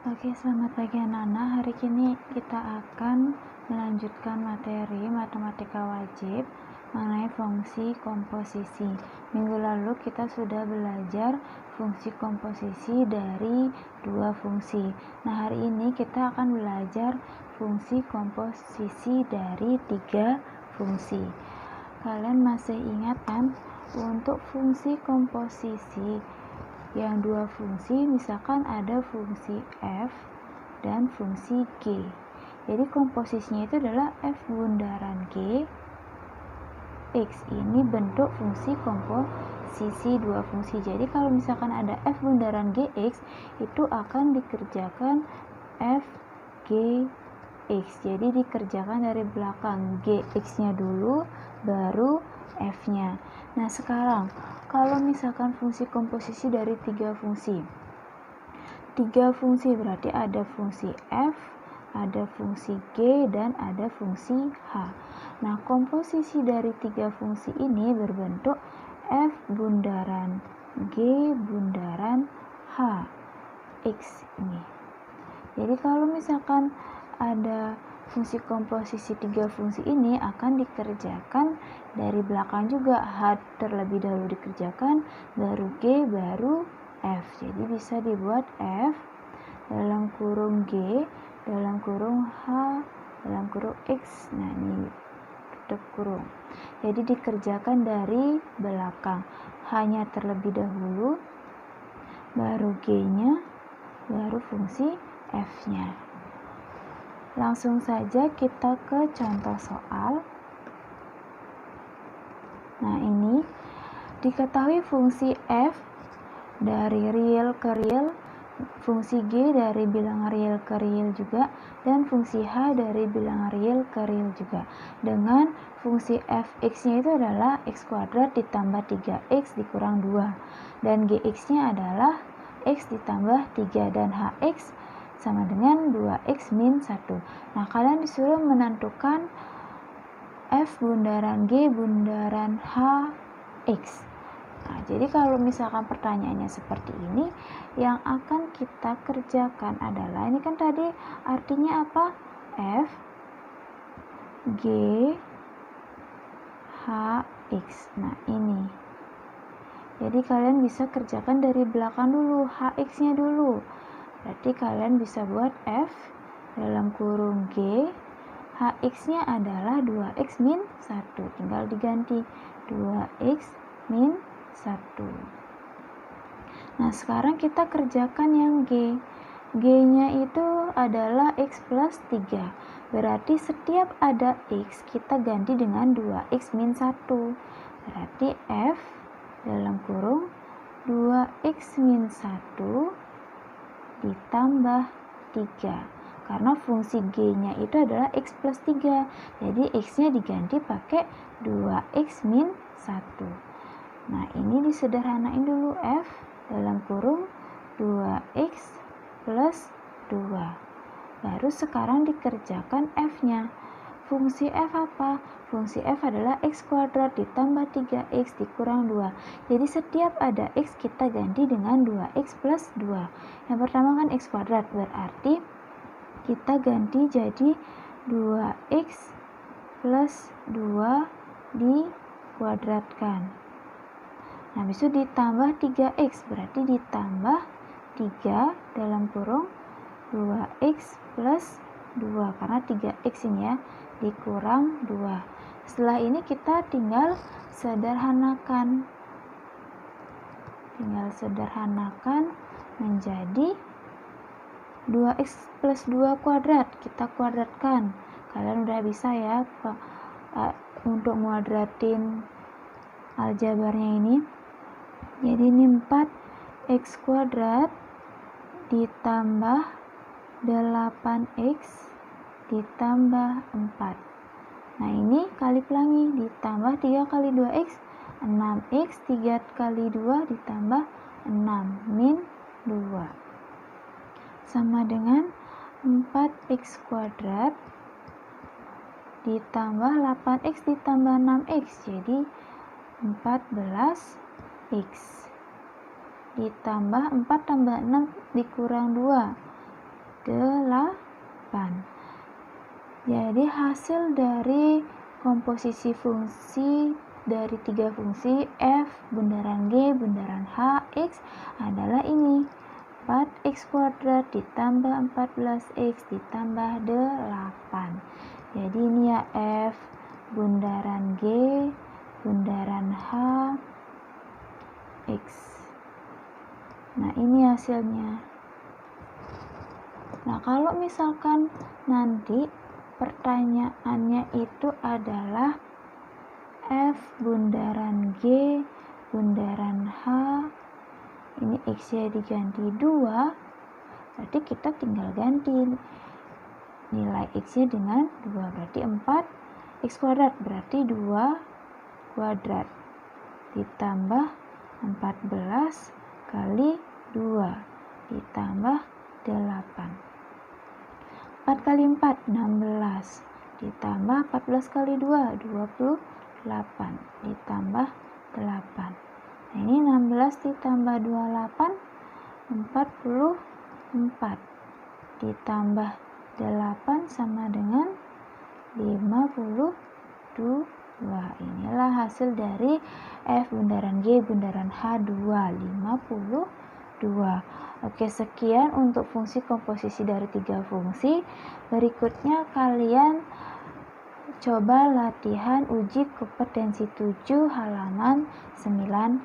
Oke, selamat pagi anak-anak. Hari ini kita akan melanjutkan materi matematika wajib mengenai fungsi komposisi. Minggu lalu kita sudah belajar fungsi komposisi dari dua fungsi. Nah, hari ini kita akan belajar fungsi komposisi dari tiga fungsi. Kalian masih ingat kan, untuk fungsi komposisi yang dua fungsi, misalkan ada fungsi f dan fungsi g. Jadi komposisinya itu adalah f bundaran g x. Ini bentuk fungsi komposisi dua fungsi. Jadi kalau misalkan ada f bundaran gx, itu akan dikerjakan f g x. Jadi dikerjakan dari belakang, gx nya dulu baru f nya. Nah, sekarang kalau misalkan fungsi komposisi dari tiga fungsi berarti ada fungsi f, ada fungsi g, dan ada fungsi h. Nah, komposisi dari tiga fungsi ini berbentuk f bundaran g bundaran h x ini. Jadi kalau misalkan ada fungsi komposisi tiga fungsi ini akan dikerjakan dari belakang juga, h terlebih dahulu dikerjakan, baru g, baru f. Jadi bisa dibuat f dalam kurung g dalam kurung h dalam kurung x. Nah, ini tutup kurung. Jadi dikerjakan dari belakang, h-nya terlebih dahulu, baru g-nya, baru fungsi f-nya. Langsung saja kita ke contoh soal. Nah, ini diketahui fungsi f dari real ke real, fungsi g dari bilangan real ke real juga, dan fungsi h dari bilangan real ke real juga. Dengan fungsi fx-nya itu adalah x kuadrat ditambah 3x dikurang 2, dan gx-nya adalah x ditambah 3, dan hx sama dengan 2x min 1. Nah, kalian disuruh menentukan f bundaran g bundaran h x. Nah, jadi kalau misalkan pertanyaannya seperti ini, yang akan kita kerjakan adalah, ini kan tadi artinya apa? F g h x. Nah, ini. Jadi kalian bisa kerjakan dari belakang dulu, hx-nya dulu. Berarti kalian bisa buat f dalam kurung g, hx-nya adalah 2x min 1. Tinggal diganti 2x min 1. Nah, sekarang kita kerjakan yang g. G-nya itu adalah x plus 3. Berarti setiap ada x, kita ganti dengan 2x min 1. Berarti f dalam kurung 2x min 1 ditambah 3, karena fungsi g-nya itu adalah x plus 3, jadi x-nya diganti pakai 2x min 1. Nah, ini disederhanain dulu, f dalam kurung 2x plus 2. Baru sekarang dikerjakan f-nya. Fungsi f apa? Fungsi f adalah x kuadrat ditambah 3x dikurang 2. Jadi setiap ada x kita ganti dengan 2x plus 2. Yang pertama kan x kuadrat, berarti kita ganti jadi 2x plus 2 dikuadratkan. Nah, habis itu ditambah 3x, berarti ditambah 3 dalam kurung 2x plus 2, karena 3x ini ya, dikurang 2. Setelah ini kita tinggal sederhanakan. Menjadi 2x plus 2 kuadrat. Kita kuadratkan. Kalian udah bisa ya untuk kuadratin aljabarnya ini. Jadi ini 4x kuadrat ditambah 8x ditambah 4. Nah, ini kali pelangi, ditambah 3 kali 2x 6x, 3 kali 2 ditambah 6 min 2 sama dengan 4x kuadrat ditambah 8x ditambah 6x, jadi 14x ditambah 4 tambah 6 dikurang 2, Jadi hasil dari komposisi fungsi dari 3 fungsi f bundaran g bundaran h x adalah ini, 4x kuadrat ditambah 14x ditambah 8. Jadi ini ya f bundaran g bundaran h x. Nah ini hasilnya. Nah kalau misalkan nanti pertanyaannya itu adalah f bundaran g bundaran h, ini x nya diganti 2, berarti kita tinggal ganti nilai x nya dengan 2, berarti 4x kuadrat, berarti 2 kuadrat ditambah 14 kali 2 ditambah 8. 4 kali 4 16 ditambah 14 kali 2 28 ditambah 8. Nah ini 16 ditambah 28 44 ditambah 8 sama dengan 52. Inilah hasil dari f bundaran g bundaran h2, 52. Oke, sekian untuk fungsi komposisi dari 3 fungsi. Berikutnya kalian coba latihan uji kompetensi 7 halaman 19.